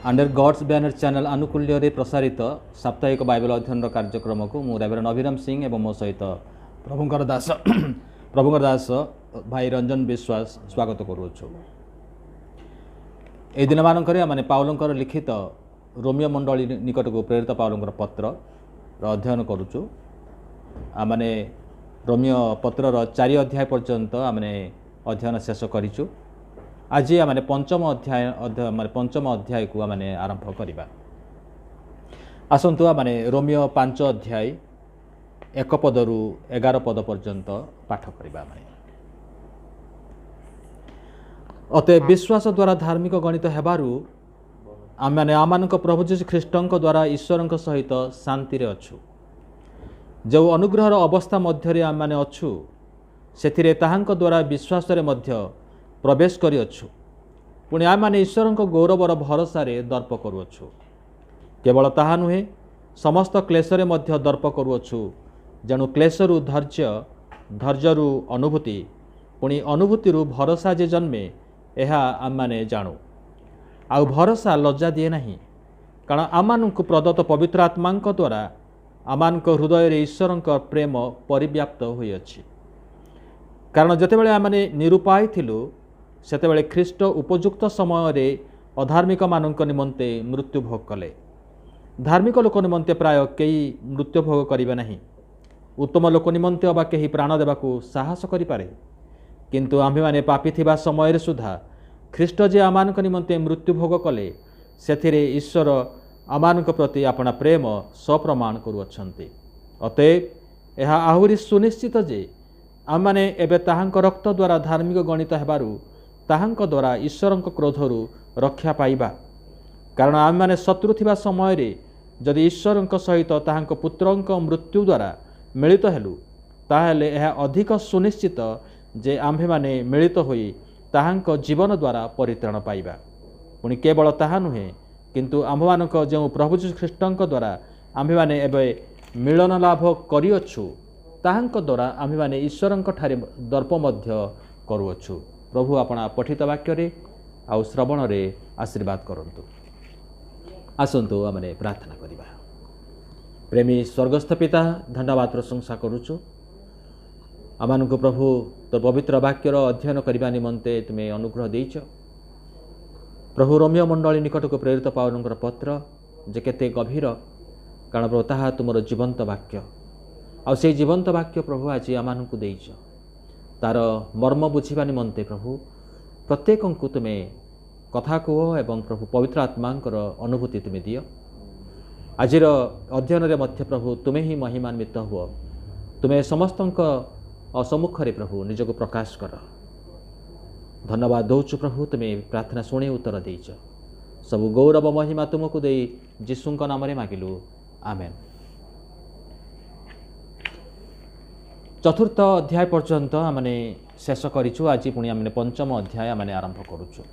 Under God's banner channel आनुकूल्य प्रसारित साप्ताहिक Bible अध्ययन कार्यक्रम को मु रेवरेंड अभिराम सिंह एवं मो सहित प्रभुंकर दास भाई रंजन विश्वास स्वागत करुछु। ए दिन मानक माने पाउलंकर लिखित रोमियो मंडली निकट को प्रेरित पाउलंकर पत्र अध्ययन करुछु। आमने रोमियो पत्र 4 अध्याय पर्यंत आमने अध्ययन शेष करिछु। आज आमने पंचम अध्याय को आमने आरंभ करिबा। आसंतु आमने रोमियो 5 अध्याय 1 पदरु 11 पद पर्यंत पाठ करिबा। अते विश्वास द्वारा धार्मिक गणित हेबारु आमने आमानक प्रभु जीशु ख्रीष्टଙ୍କ द्वारा ईश्वरଙ୍କ सहित शांति रे अछु। जो अनुग्रहर अवस्था मध्य आमने अछु सेथिरे ताहांक द्वारा विश्वास रे मध्य प्रवेश करि अछु। पुणी आमने ईश्वरଙ୍କ गौरवर भरोसा रे दर्प करुअछु। केवल ताहा नुहे समस्त क्लेशरे मध्य दर्प करुअछु। जणु क्लेशरु धैर्य, धैर्यरु अनुभूति, पुणी अनुभूतिरु भरोसा जे जन्मे एहा आमने जाणु। आउ भरोसा लज्जा दिए नहीं, कारण आमानଙ୍କୁ प्रदत्त पवित्र आत्माଙ୍କ द्वारा आमानଙ୍କ हृदय रे ईश्वरଙ୍କ प्रेम परिव्याप्त होई अछि। कारण जेतेबेले आमने निरुपाय थिलु सेतेबेले ख्रीष्ट उपयुक्त समय रे अधार्मिक मानक निमंते मृत्यु भोग कले। धार्मिक लोक निमंते प्राय कई मृत्यु भोग करिबे नहीं। उत्तम लोक निमंते अबा कहीं प्राण देबाकू साहस करि पारे, किंतु आम्भे माने पापी थिबा समय रे सुधा ख्रीष्ट जे आमानक निमंते मृत्यु भोग कले सेथिरे ईश्वर आमानक प्रति अपना प्रेम सप्रमाण करुअछन्ति। अतएव यह आहुरी सुनिश्चित जे आमने एबे ताहांक रक्त द्वारा धार्मिक गणित हेबारु ताहांक द्वारा ईश्वरଙ୍କ क्रोधरु रक्षा पाइबा। कारण आमने शत्रु थिबा समय रे जदि ईश्वरଙ୍କ सहित ताहांक पुत्रଙ୍କ मृत्यु द्वारा मिलित हेलु ताहेले यह अधिक सुनिश्चित जे आम्भे माने मिलित होई ताहांक जीवन द्वारा परित्राण पाइबा। पुणी केवल ताहा नुहे, किंतु आम्भमानक जो प्रभु जीशु ख्रीष्टଙ୍କ द्वारा आम्भे माने एबे मिलन लाभ करिअछु ताहांक द्वारा आम्भे माने ईश्वरଙ୍କ ठारे दर्प मध्य करुअछु। प्रभु अपना पठित वाक्य रे आउ श्रवण रे आशीर्वाद करंतु। आसंतु आमने प्रार्थना करिबा। प्रेमी स्वर्गस्थ पिता, धन्यवाद प्रशंसा करुछु आमानकु प्रभु तो पवित्र वाक्यर अध्ययन करबा निमंते तुमे अनुग्रह देइछ। प्रभु रोमियो मंडली निकट को प्रेरित पाउलंकर पत्र जे केते गभीर, कारण प्रभु ताहा तुमर जीवंत वाक्य आ से जीवंत वाक्य प्रभु आज आमानकु देइछ। तार मर्म बुझिबा निमंते प्रभु प्रत्येकंकु तुमे कथा कह एवं प्रभु पवित्र आत्मांकर अनुभूति तुमे दियो। आजिर अध्ययन रे मध्य प्रभु तुमे ही महिमान्वित हुओ। तुमे समस्तंक असम्मुख रे प्रभु निजको प्रकाश कर। धन्यवाद दौचु प्रभु, तुमे प्रार्थना शुणी उत्तर देइछ। सब गौरव महिमा तुमको दे जीशुଙ୍କ नाम रे मागिलु, आमेन। चतुर्थ अध्याय पर्यंत आमने शेष करिछु। आज पुणी आमने पंचम अध्याय आमने आरंभ करुछु।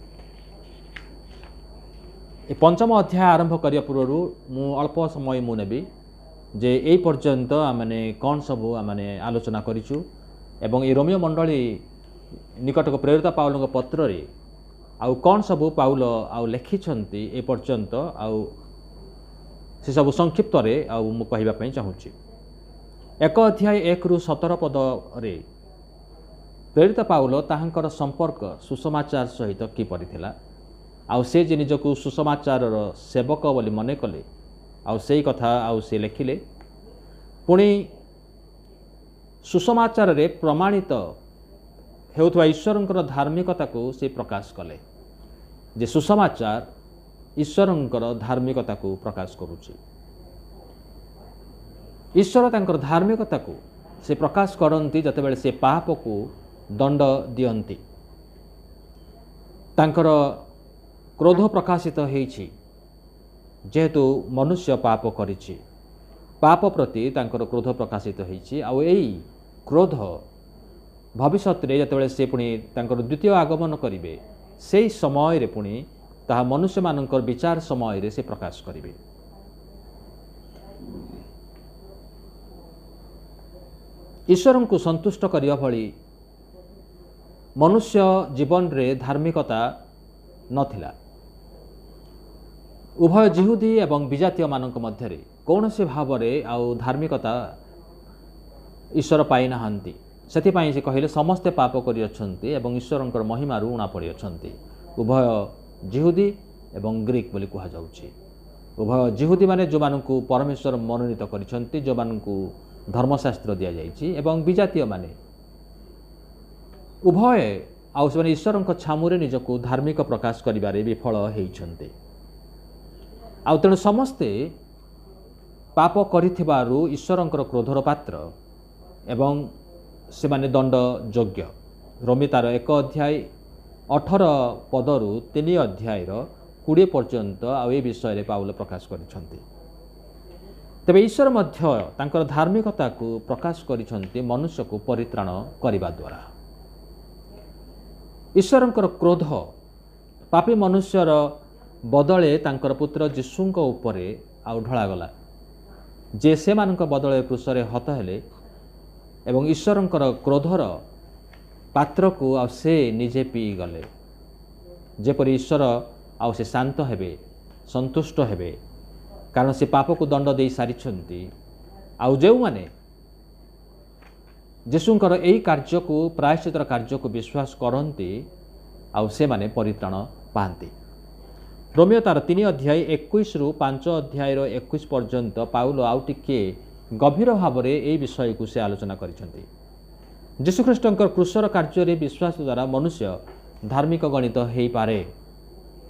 ए पंचम अध्याय आरंभ करिया पूर्व मु अल्प समय मु नेबी जे ए पर्यंत आमने कौन सब आमने आलोचना करिछु एवं ए रोमियो मंडली निकट को प्रेरित पाउलଙ୍କ पत्र रे आउ कौन सब पाउल आउ लेखिछन्ति ए पर्यंत आउ से सब संक्षिप्त रे आउ मु कहिबा पई चाहूछि। 1 अध्याय 1 रु 17 पद रे प्रेरित पाउल ताहांकर संपर्क सुसमाचार सहित कि परिथिला, आउ से जे निजको सुसमाचार सेवक बोली मने कले, आउ सेई कथा आउ से लेखिले। पुणी सुसमाचार रे प्रमाणित हेउथवा ईश्वरंकर धार्मिकता को से प्रकाश कले। जे सुसमाचार ईश्वरंकर धार्मिकता को प्रकाश करुछि। ईश्वर तांकर धार्मिकता को से प्रकाश करती जतेबेले से पाप को दंड दियंती। तांकर क्रोध प्रकाशित हेछि जेहेतु मनुष्य पाप करिछि। पाप प्रति तांकर क्रोध प्रकाशित हेछि। आ एई क्रोध भविष्यत रे जतेबेले से पुणी तांकर द्वितीय आगमन करिवे सेई समय रे पुणी ताहा मनुष्य मानकर विचार समय रे से प्रकाश करिवे। ईश्वर को संतुष्ट करिया भली मनुष्य जीवन रे धार्मिकता नथिला। उभय जिहुदी एवं विजातीय मानक मध्यरे कौनसी भावरे आउ धार्मिकता ईश्वर पाई नाहांती सेथिपाई से कहले समस्ते पाप करि अछंती एवं ईश्वरंकर महिमा उ उणा पड़ी अछंती। उभय जिहुदी एवं ग्रीक बोली कहा जाउछि। उभय जिहुदी माने जो मानकु परमेश्वर मनोनीत करिसंती जो मानकु धर्मशास्त्र दिया जाइछि एवं विजातीय माने उभय आउ से ईश्वरंक छामुरे निजकु धार्मिक प्रकाश करिबारे विफल हेइछंती। आउ तेणु समस्ते पाप करिथिबारु ईश्वरंकर क्रोधर पात्र एवं से माने दंड योग्य। रोमी तार 1 अध्याय 18 पदरु 3 अध्याय 20 पर्यंत आउ ए विषय पाउल प्रकाश करिसंती। तेबे ईश्वर मध्य तांकर धार्मिकता को प्रकाश करिसंती मनुष्य को परित्राण करिबा द्वारा। ईश्वरंकर क्रोध पापी मनुष्यर बदले तांकर पुत्र जीशुंक उपरे आउ ढळा गला जे से मानक बदले क्रूसरे हत हेले एवं ईश्वरंकर क्रोधर पात्र को आ से निजे पी गले जेपरि ईश्वर आउ से शांत हेबे संतुष्ट हेबे कारण से पाप को दंड दे सारिछंती। आउ जेउ माने जीशुंकर एई कार्य को प्रायश्चितर कार्य को विश्वास करंती आउ से माने परित्राण पांती। रोमियो तार 3 अध्याय 21 रु 5 अध्याय 21 पर्यंत पाउल आउ टिके गभीर भाव में यह विषय को से आलोचना करिसेंती। जीशुख्रीष्टंकर क्रूसर कार्य रे विश्वास द्वारा मनुष्य धार्मिक गणित हेई पारे।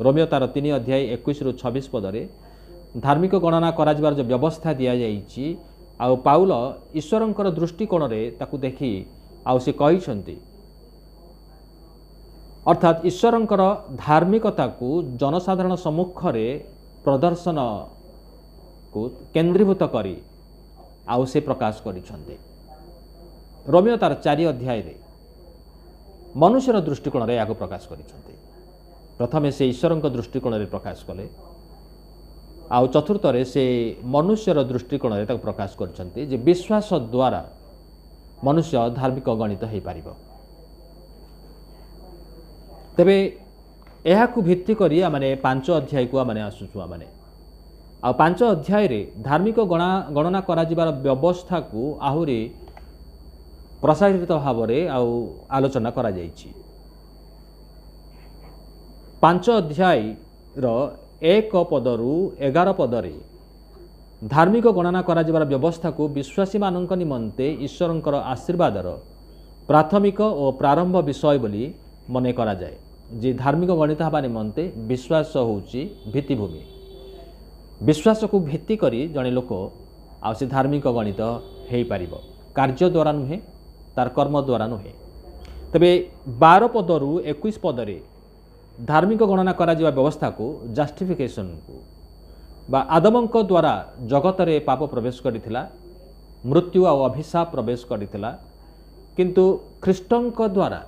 रोमियो तार 3 अध्याय 21 रु 26 पदरे धार्मिक गणना करा जिबार जो व्यवस्था दिया जाइछि आउ पाउल ईश्वरंकर दृष्टिकोण रे ताकू देखि आउ से कहिसंती अर्थात ईश्वरंकर धार्मिकता को जनसाधारण सम्मुख रे प्रदर्शन को केंद्रीभूत करी आउ से प्रकाश करिसंती। रोमियो तार 4 अध्याय रे मनुष्यर दृष्टिकोण रे याको प्रकाश करिसंती। प्रथमे से ईश्वरंक दृष्टिकोण रे प्रकाश कले आउ चतुर्थ रे से मनुष्यर दृष्टिकोण रे ताको प्रकाश करिसंती जे विश्वास द्वारा मनुष्य धार्मिक गणित हेई पारिबो। तेबे एहाकु भित्ति करी माने 5 अध्याय को माने आसुछु माने आ 5 अध्याय रे धार्मिक गणना करा जिबार व्यवस्था को आहुरी प्रसारित भाव रे आउ आलोचना करा जाइछि। 5 अध्याय रो 1 पदरु 11 पदरे धार्मिक गणना करा जिबार व्यवस्था को विश्वासी मानक निमंते ईश्वरंकर आशीर्वादर प्राथमिक और प्रारंभ विषय बोली मने करा जाए। जे धार्मिक गणित हबा निमंते विश्वास होउची भित्तिभूमि। विश्वास को भित्ति करी जणे लोक आ से धार्मिक गणित हेई पारिबो कार्य द्वारा नुहे तार कर्म द्वारा नुहे। तबे 12 पदरु 21 पदरे धार्मिक गणना करा जिबा व्यवस्था को जस्टिफिकेशन को बा आदमंक द्वारा जगत रे पाप प्रवेश करिथिला मृत्यु आ अभिशाप प्रवेश करिथिला किंतु ख्रीष्टंक द्वारा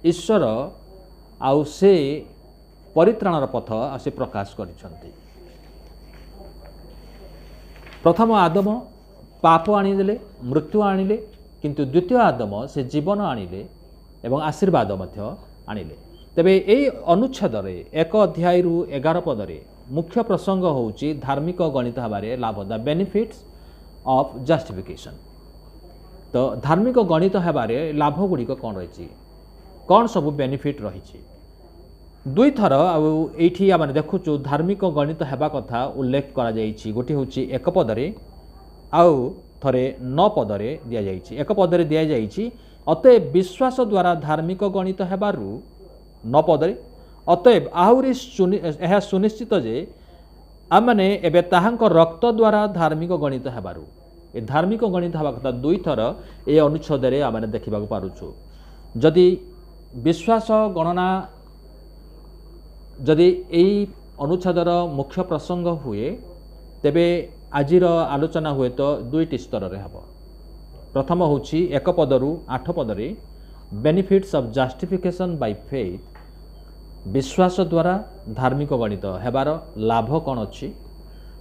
ईश्वर आउ से परित्राणर पथ आ से प्रकाश करिसंती। प्रथम आदम पाप आनिदेले मृत्यु आनिले किंतु द्वितीय आदम से जीवन आनिले एवं आशीर्वाद मध्य आनिले। तेबे एई अनुच्छेद रे 1 अध्याय रु 11 पदरे मुख्य प्रसंग होउची धार्मिक गणित हबारे लाभ द बेनिफिट्स ऑफ जस्टिफिकेशन। तो धार्मिक गणित हेबारे लाभ गुड़िक कौन रही कौन सब बेनिफिट रही दुई थर आठी आम देखुचु धार्मिक गणित हेबा कथा उल्लेख करा जाइछि। गोटे हूँ 1 पदरे आउ थरे 9 पदरे दिया जाइछि। 1 पदरे दिया जाइछि अतएव विश्वास द्वारा धार्मिक गणित हेबारु 9 पदरे अतएव आहुरी यह सुनिश्चित जे आमने एबे ताहांक रक्त द्वारा धार्मिक गणित हेबारु ए धार्मिक गणित हेबा कथा दुई थर ए अनुच्छेद रे आमने देखिबा पारुछु। जदि विश्वास गणना जदि एई अनुच्छेदर मुख्य प्रसंग हुए तेबे आजिर आलोचना हुए तो दुईटी स्तर रे हबो। प्रथम होछि 1 पदरु 8 पदरे benefits of justification by faith विश्वास द्वारा धार्मिक गणित हेबार लाभ कौन अच्छी।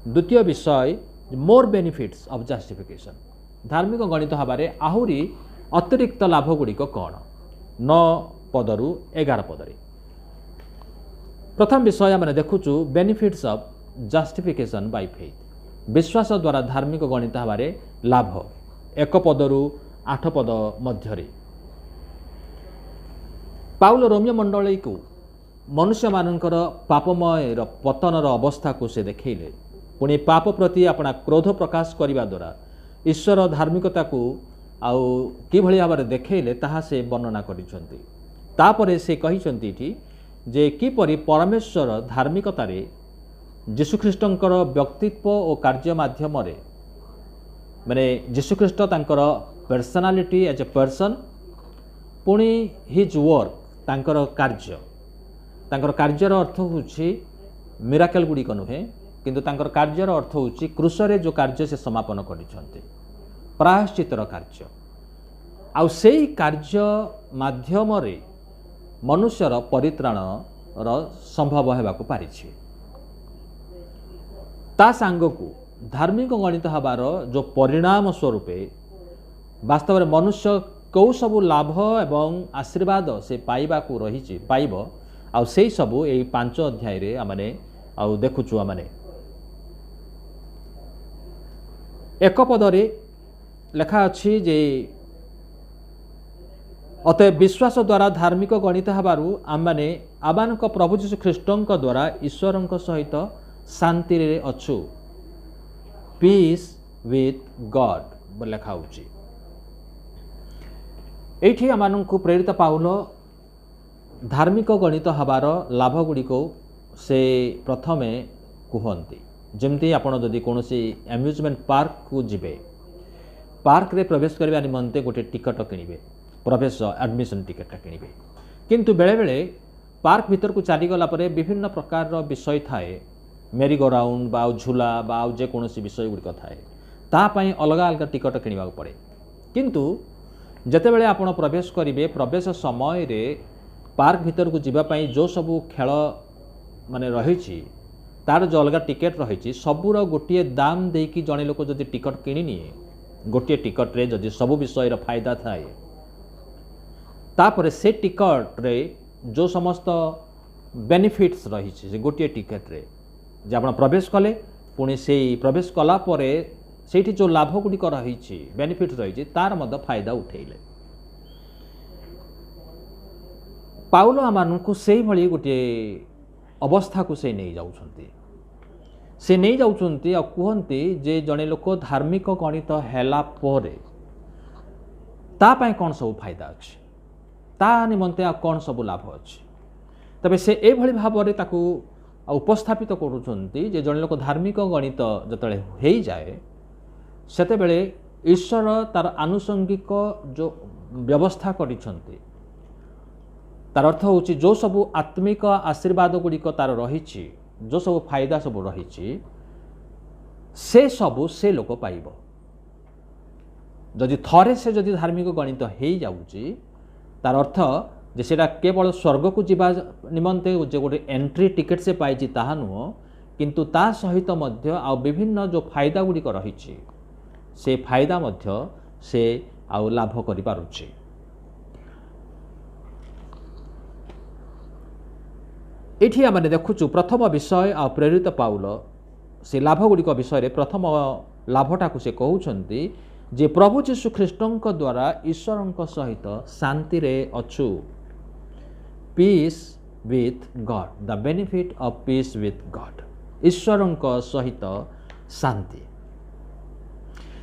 द्वितीय विषय मोर बेनिफिट्स ऑफ जस्टिफिकेशन धार्मिक गणित हबारे आहुरी अतिरिक्त लाभ गुड़िक कौन 9 पदरु 11 पदरे। प्रथम विषय आम देखुचु benefits of justification by faith विश्वास द्वारा धार्मिक गणित हबारे लाभ 1 पदरू 8 पद मध्यरे पाउल रोमियो मंडली को मनुष्य मानकर पापमय पतनर अवस्था को से देखले पुणी पाप प्रति अपना क्रोध प्रकाश करने द्वारा ईश्वर धार्मिकता को आउ कि भाव में देखले ताहा से वर्णना करिसेंती तापरे से कहिसेंती इठी जे किपरि परमेश्वर धार्मिकतार जीशुख्रीष्टंकर व्यक्तित्व और कार्य माध्यम माने जीशुख्रीष्ट तांकर पर्सनालिटी एज ए पर्सन पुणी हिज वर्क तांकर कार्यर अर्थ होछि मिराकल गुड़ी नुहे किंतु तांकर कार्यर अर्थ होछि क्रूसरे जो कार्य से समापन करिसेंती प्रायश्चितर कार्य आउ सेई कार्य माध्यम रे मनुष्यर परित्राण संभव होगाकू पारि ता सांग को धार्मिक गणित हबार जो परिणाम स्वरूपे वास्तव में मनुष्य कौ सबु लाभ एवं आशीर्वाद से पाइबाकू रही पाइब आउ से सबू यही 5 अध्याय रे आमने आउ देखुचु आमने 1 पदरे लेखा अछि जे अतएव विश्वास द्वारा धार्मिक गणित हबारु आमने आबानक प्रभु जीशु ख्रीष्टंक द्वारा ईश्वरंक सहित शांति रे अछु पीस विथ गॉड लेखा होछि एठी आमानकु प्रेरित पाउल धार्मिक गणित हबार लाभ गुड़ी को से प्रथमे कहते जमती आपण जदि कोनोसी एम्यूजमेंट पार्क को जिबे पार्क रे प्रवेश करबा निमंते गोटे टिकट किनिबे प्रवेश एडमिशन टिकट किनिबे किंतु बेले बेले पार्क भीतर को चली गला परे विभिन्न प्रकार विषय थाए मेरी गो राउंड बा झूला बा जे कोनोसी विषय गुड़ी थाए ता पई अलग अलग टिकट किनिबा पड़े किंतु जते बेले आपण प्रवेश करिवे प्रवेश समय रे पार्क भीतर को जीवा पई जो सबू खेल माने रही तार जो अलग टिकेट रही सबूर गोटे दाम देकी जड़े लोक जदि टिकट किणी निए गोटे टिकट रे जदि सबू विषय फायदा थाए तापर से टिकट रे जो समस्त बेनिफिट्स रही गोटे टिकेट रे जे आप प्रवेश कले पुणी से प्रवेश कला परे सेठी जो लाभ गुड़िक रही बेनिफिट रही तार मध्य फायदा उठेले पाउल आमानकु से भली गोटे अवस्था को से नहीं जाउछंती से नहीं जाउछंती आ कहंती जे जने लोक धार्मिक गणित हैला परे ता पय कोन सब फायदा अछि ता निमंते आ कोन सब लाभ अछि तबे से ए भली भाव रे ताकू उपस्थापित करूछंती जे जने लोक धार्मिक गणित जतले हेई जाए सेते बेले ईश्वर तार आनुषंगिक जो व्यवस्था करिछंती तार अर्थ होची जो सबू आत्मिक आशीर्वाद गुड़िक तार रही जो सबू फायदा सबू रही से सबू से लोक पाइब जदि थरे से जदि धार्मिक गणित हो जाऊँगी तार अर्थ जे सेटा केवल स्वर्ग को जीवा निमंते जे गोटे एंट्री टिकेट से पाई ताहा नुह किंतु ता सहित मध्य आ विभिन्न जो फायदा गुड़िक रही से फायदा मध्य से आउ लाभ करि पारुछि एठी आमे देखुचु प्रथम विषय आ प्रेरित पाउल से लाभ गुड़िक विषय प्रथम लाभटा को से कहउछंती जे प्रभु जीशु ख्रीष्टंक द्वारा ईश्वरंक सहित शांति रे अछु peace with God the benefit of peace with God ईश्वरंक सहित शांति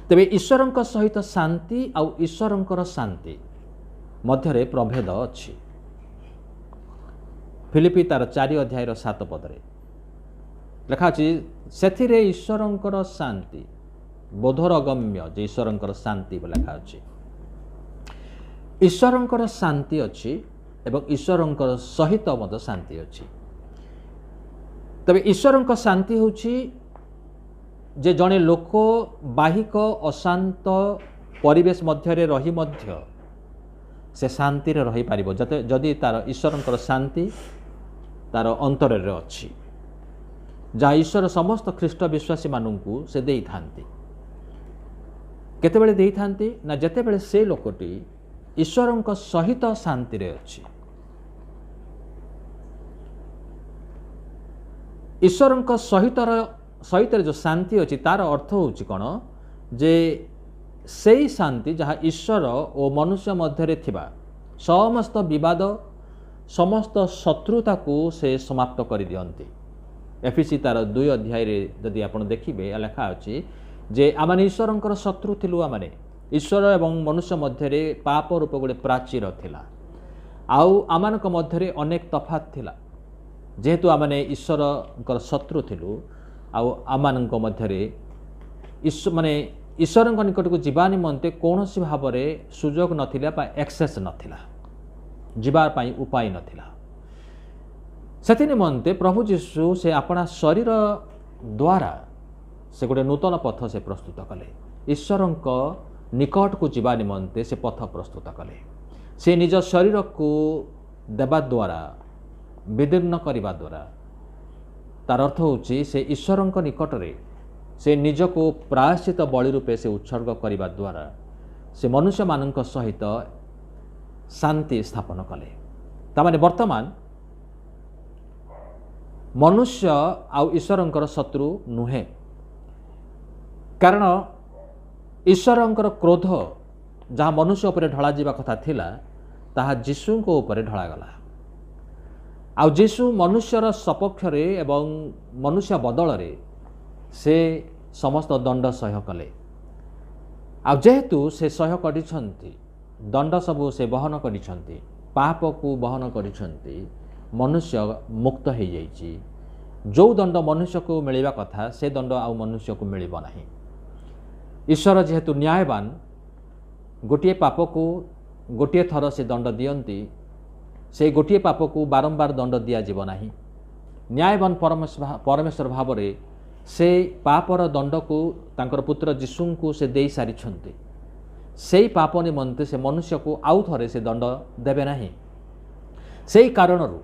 तेबे ईश्वरंक सहित शांति आ ईश्वरंकर शांति मध्यरे प्रभेद अछि फिलिपी तार 4 अध्याय 7 पदरे लिखा अछि सेथिरे ईश्वरंकर शांति बोधर गम्य जे ईश्वरंकर शांति लिखा अछि ईश्वरंकर शांति अछि एवं ईश्वरंकर सहित मद शांति अछि तबे ईश्वरंकर शांति होछि जे जने लोक बाहिक अशांत परिवेश मध्यरे रही मध्य से शांति रे रही पारिबो जदि तार ईश्वरंकर शांति तार अंतर रे अछि जा ईश्वर समस्त ख्रीष्ट विश्वासी माननकु से देई थांती केते बेले देई थांती ना जते बेले से लोकटी ईश्वरंक सहित शांति रे अछि ईश्वर सहित जो शांति अच्छी तार अर्थ होची कौन जे से शांति जहाँ ईश्वर और मनुष्य मध्य थिबा समस्त विवाद समस्त शत्रुता को से समाप्त कर दियंती। एफिसी तार 2 अध्याय रे जदि आपण देखिबे लेखा अछि जे आमाने ईश्वरंकर शत्रु थिलु आमाने ईश्वर एवं मनुष्य मध्य पाप रूप गोटे प्राचीर थिला आउ आमानक मध्य अनेक तफात थिला जेहेतु आमाने ईश्वरंकर शत्रु थिलु आउ आमानक मध्य माने ईश्वर निकट को जीवा निमंते कौन सी भाव में सुजोग नथिला एक्सेस नथिला जीवार पाई उपाय नथिला से निमंते प्रभु जीशु से अपना शरीर द्वारा से गोटे नूतन पथ से प्रस्तुत कले ईश्वर निकट को जीवा निमंते से पथ प्रस्तुत कले से निज शरीर को देवा द्वारा विदीर्ण करने द्वारा तार अर्थ होची से ईश्वर निकट रे से निज को प्रायश्चित बलि रूपे से उत्सर्ग करने द्वारा से मनुष्य मानक सहित शांति स्थापन कले तामाने वर्तमान मनुष्य आउ ईश्वरंकर शत्रु नुहे कारण ईश्वरंकर क्रोध जहाँ मनुष्य उपर ढला जावा कथा थिला ताहा जीशु को ऊपर ढला गला आउ जीशु मनुष्यर सपक्ष रे एवं मनुष्य बदल रे से समस्त दंड सह्य कले आ जेहेतु से सह्य करिछंती दंड सबू से बहन करिछंती पाप को बहन करिछंती मनुष्य मुक्त हो जाइछि जो दंड मनुष्य को मिलवा कथा से दंड आउ मनुष्य को मिलिबो नाही। ईश्वर जेहेतु न्यायवान गोटे पाप को गोटे थर से दंड दियंती से गोटे पाप को बारंबार दंड दिया जीव नाही। न्यायवान परमेश्वर भाव रे से पापर दंड को तांकर पुत्र जीशु को से दे सारी से पाप निमंते से मनुष्य को आउ थरे से दंड देवे नाही। से कारण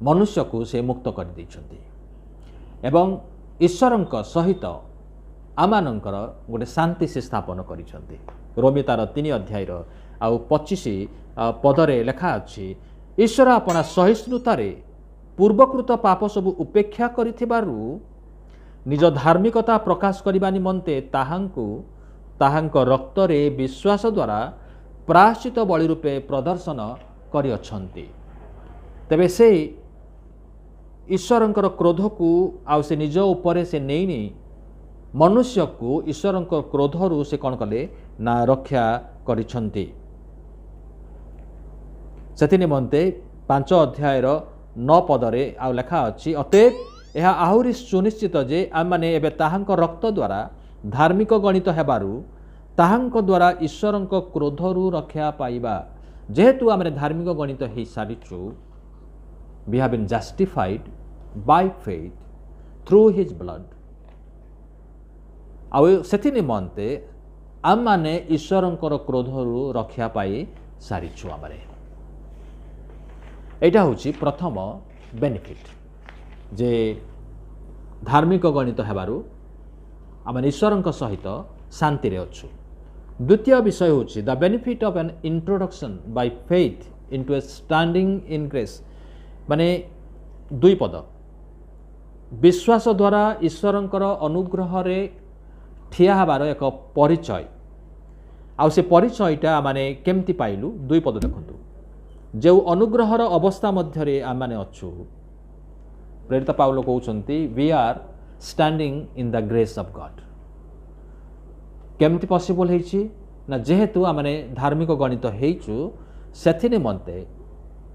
मनुष्य को से मुक्त कर दैछंती एवं ईश्वरंक सहित आमानंकर गोटे शांति से स्थापन करिछंती। रोमी तार 3 अध्याय आउ 25 पदरे लेखा अछि ईश्वर अपना सहिष्णुतारे पूर्वकृत पाप सबु उपेक्षा करिथिबारु निज धार्मिकता प्रकाश करिबा निमंते ताहांक रक्त रे विश्वास द्वारा प्रायश्चित बलि रूपे प्रदर्शन करिअछंती। तेबे से ईश्वरंकर क्रोध को आउ से निज उपरे से नेइनी मनुष्य को ईश्वरंकर क्रोधरु से कौन कले ना रक्षा करिछंती। सेति निमंते 5 अध्यायर 9 पदरे आउ लेखा अछि अतएव यह आहुरी सुनिश्चित जे आमने एबे ताहांक रक्त द्वारा धार्मिक गणित हेबारु ताहांक द्वारा ईश्वरंक क्रोधरु रक्षा पाइबा जेहेतु आमने धार्मिक गणित हे सारिछु we have been justified by faith through his blood आउ सेति निमंते आम माने ईश्वरंकर क्रोधरु रक्षा पाई सारिछु आमरे एटा होची प्रथम बेनिफिट जे धार्मिक गणित हेबारु आम ईश्वरंक सहित शांति रे अछु। द्वितीय विषय होची the benefit of an introduction by faith into A standing in grace माने 2 पद विश्वास द्वारा ईश्वरंकर अनुग्रह रे ठिया हबार एक परिचय आउ से परिचयटा माने केमती पाइलु 2 पद देखंतु जो अनुग्रहर अवस्था मध्य आम मैंने अच्छु प्रेरित पाउल कहते we are standing in the grace of God केमती पॉसिबल है ना जेहेतु आम धार्मिक गणित होइछु से निमंते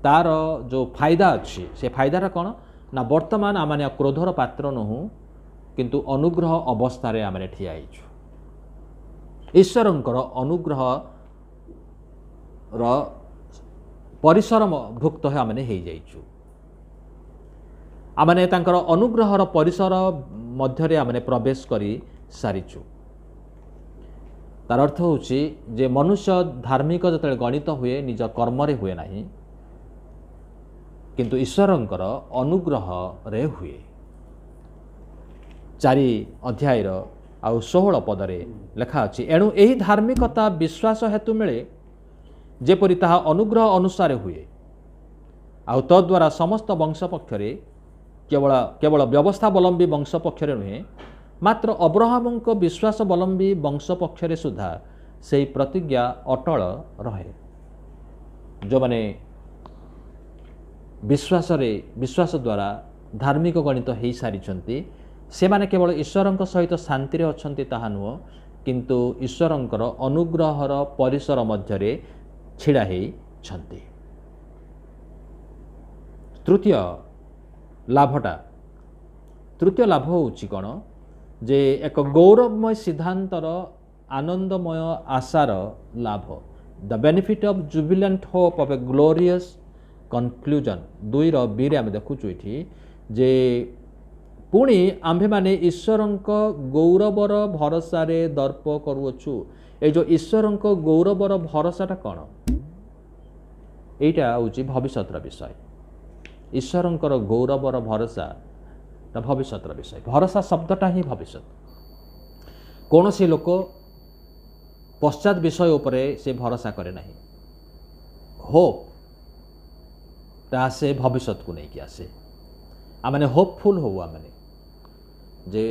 तार जो फायदा अच्छी से फायदा कौन ना वर्तमान आम क्रोधर पात्र नुहु किंतु अनुग्रह अवस्था रे आम ठिया ईश्वरंकर अनुग्रह परिसर भुक्त आमने हो जाइछु आमने तांकर अनुग्रहर परिसर मध्य आमने प्रवेश करी सारिछु। तार अर्थ होची जे मनुष्य धार्मिक जतले गणित हुए निज कर्म रे हुए नाही किंतु ईश्वरंकर अनुग्रह रे हुए। 4 अध्यायर आउ 16 पदरे लेखा अछि एणु एही धार्मिकता विश्वास हेतु मिले जेपरि ताहा अनुग्रह अनुसार हुए आउ तद्वारा समस्त वंश पक्षरे केवल केवल व्यवस्थावलम्बी वंश पक्षरे नुहे मात्र अब्राहमଙ୍କ विश्वासवलम्बी वंश पक्षरे सुधा से प्रतिज्ञा अटल रहे। जो माने विश्वास द्वारा धार्मिक गणित हो सारी से माने केवल ईश्वरଙ୍କ सहित शांति अच्छी ताहा नुह किंतु ईश्वरଙ୍କର अनुग्रहर परिसर मध्यरे छिड़ा होइछन्ति। तृतीय लाभ होउछि कोन जे एक गौरवमय सिद्धांतर आनंदमय आशार लाभ the benefit of Jubilant hope of a glorious conclusion 2:2 आम देखुचु ये जे पुणी आम्भे माने ईश्वरଙ୍କ गौरवर भरोसा रे दर्प करूछु। ए जो ईश्वरଙ୍କ गौरवर भरोसाटा कौन एटा होची भविष्यतर विषय। ईश्वरଙ୍କର गौरवर भरोसा भविष्यतर विषय। भरोसा शब्दटा ही भविष्य। कौन सी लोक पश्चात विषय उपरे से भरोसा करे नहीं। होप ता से भविष्य को नहीं कि आसे आमने होपफुल हो आमने जे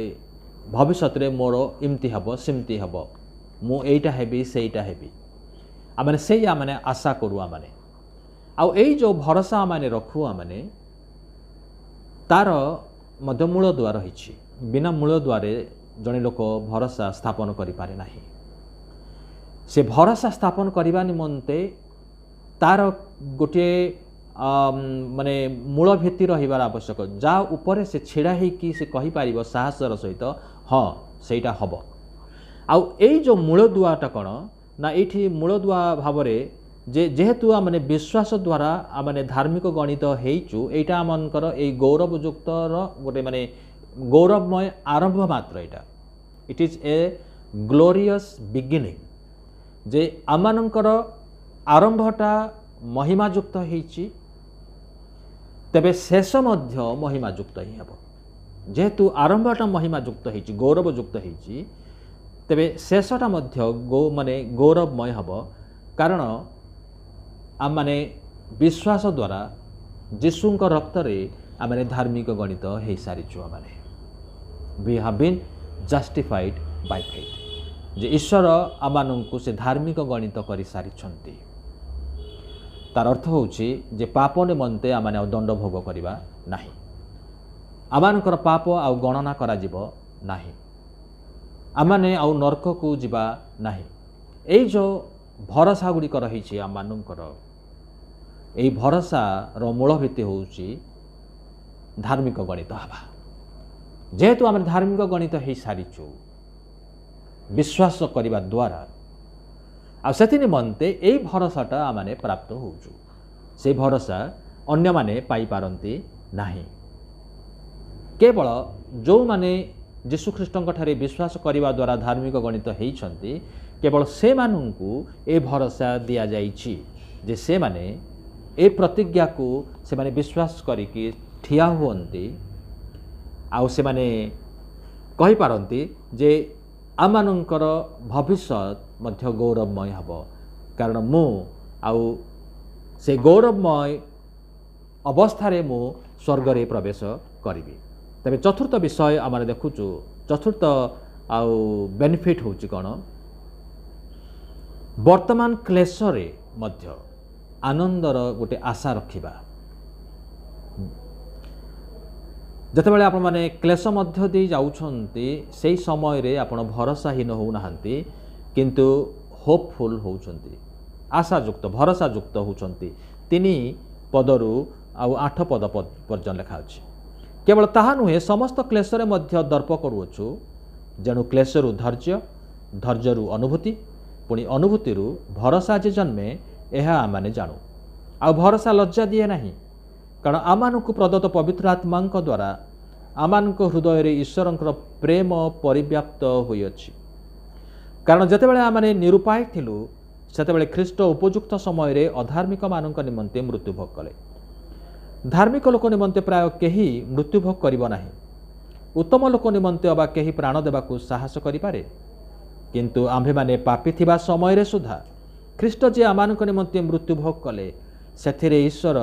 भविष्य रे मोर इमती हब सिमती हब मु एटा हेबी सेटा हेबी आमने से आमने आशा करू आमने आउ एई जो भरोसा आमने रखू आमने तार मध्य मूल द्वार रही। बिना मूल द्वारे जड़े लोक भरोसा स्थापन करि पारे नाही। से भरोसा स्थापन करने निमंते तार गोटे माने मूल भित्ति रहिबार आवश्यक जा उपरे से छिड़ा होइकी से कहि पारिबो साहसर सहित हाँ सेटा हब। आउ एई जो मूल दुआटा कौन ना एठी मूल दुआ भाव जेहेतु आमने विश्वास द्वारा आमने धार्मिक गणित हेचु एटा आमनकर ए गौरवयुक्तर गोटे माने गौरवमय आरंभ मात्र एटा it is a glorious beginning जे आमनकर आरंभटा महिमायुक्त हेची तेबे शेष मध्य महिमायुक्त ही हेबो। जेहेतु आरंभटा महिमायुक्त हेची गौरवयुक्त हेची तेबे शेषटा मध्य माने गौरवमय हेबो कारण आम माने विश्वास द्वारा जीशुଙ୍କ रक्तरे आमने धार्मिक गणित हो सारीचु। आमने we have been justified by faith जे ईश्वर आमानंकु से धार्मिक गणित करि सारिछन्ति। तार अर्थ होउछि जे पाप निमंते आमने दंड भोग करिबा नाही। आमानकर पाप आउ गणना करा जिवो नाही। आमने आउ नरक को जिबा नाही। एई जो भरोसा गुड़िक रही आमମାନଙ୍କର एई भरोसा रो मूल भित्ति होउछि धार्मिक गणित हवा। जेहेतु आम धार्मिक गणित हो सारीचु विश्वास करने द्वारा आथि निमंते यही भरोसाटा आमने प्राप्त होउछु। से भरोसा अन्य माने पाई पारंती नाही। केवल जो माने जीशु ख्रीष्टଙ୍କ ठारे विश्वास करने द्वारा धार्मिक गणित होइछन्ति केवल से मानू ए भरोसा दि जाइछि जे से माने ए प्रतिज्ञा को से माने विश्वास करिकी ठिया हुअन्ति आउ से माने कहि पारंती जे आमानंकर भविष्य मध्य गौरवमय हब कारण मु आउ से गौरवमय अवस्था मु स्वर्ग रे प्रवेश करिबी। तबे चतुर्थ विषय आम देखुचु चतुर्थ आउ बेनिफिट होउछि कोन वर्तमान क्लेश रे मध्य आनंदर गोटे आशा रखिबा। जतबेले आपण माने क्लेश मध्य दे जाउछन्ति सेही समय रे आपण भरोसाहीन होउनाहांती किंतु होपफुल होउछन्ति आशायुक्त भरोसायुक्त होउछन्ति। 3 पदरु आउ 8 पद पर्यंत लिखा अछि। केवल ताहा नुहे समस्त क्लेश रे मध्य दर्प करूछु जेणु क्लेशरु धैर्य धैर्यरु अनुभूति पुणी अनुभूतिरु भरोसा जे जन्मे यह आमाने जाणु। आ भरोसा लज्जा दिए नहीं कारण आमानकु प्रदत्त पवित्र आत्मांक द्वारा आमानक हृदय रे ईश्वरंकर प्रेम परिव्याप्त होई अछि। कारण जतेबेले आमाने निरुपाय थिलु सेतेबेले ख्रीष्ट उपयुक्त समय रे अधार्मिक मानक निमंते मृत्युभोग कले। धार्मिक लोक निमंते प्राय केही मृत्युभोग करिबो नाही। उत्तम लोक निमंते अबा केही प्राण देबाकू साहस करि पारे किंतु आम्भे माने पापी थिबा समय रे सुधा ख्रीष्ट जे आमानक निमंते मृत्युभोग कले सेथिरे ईश्वर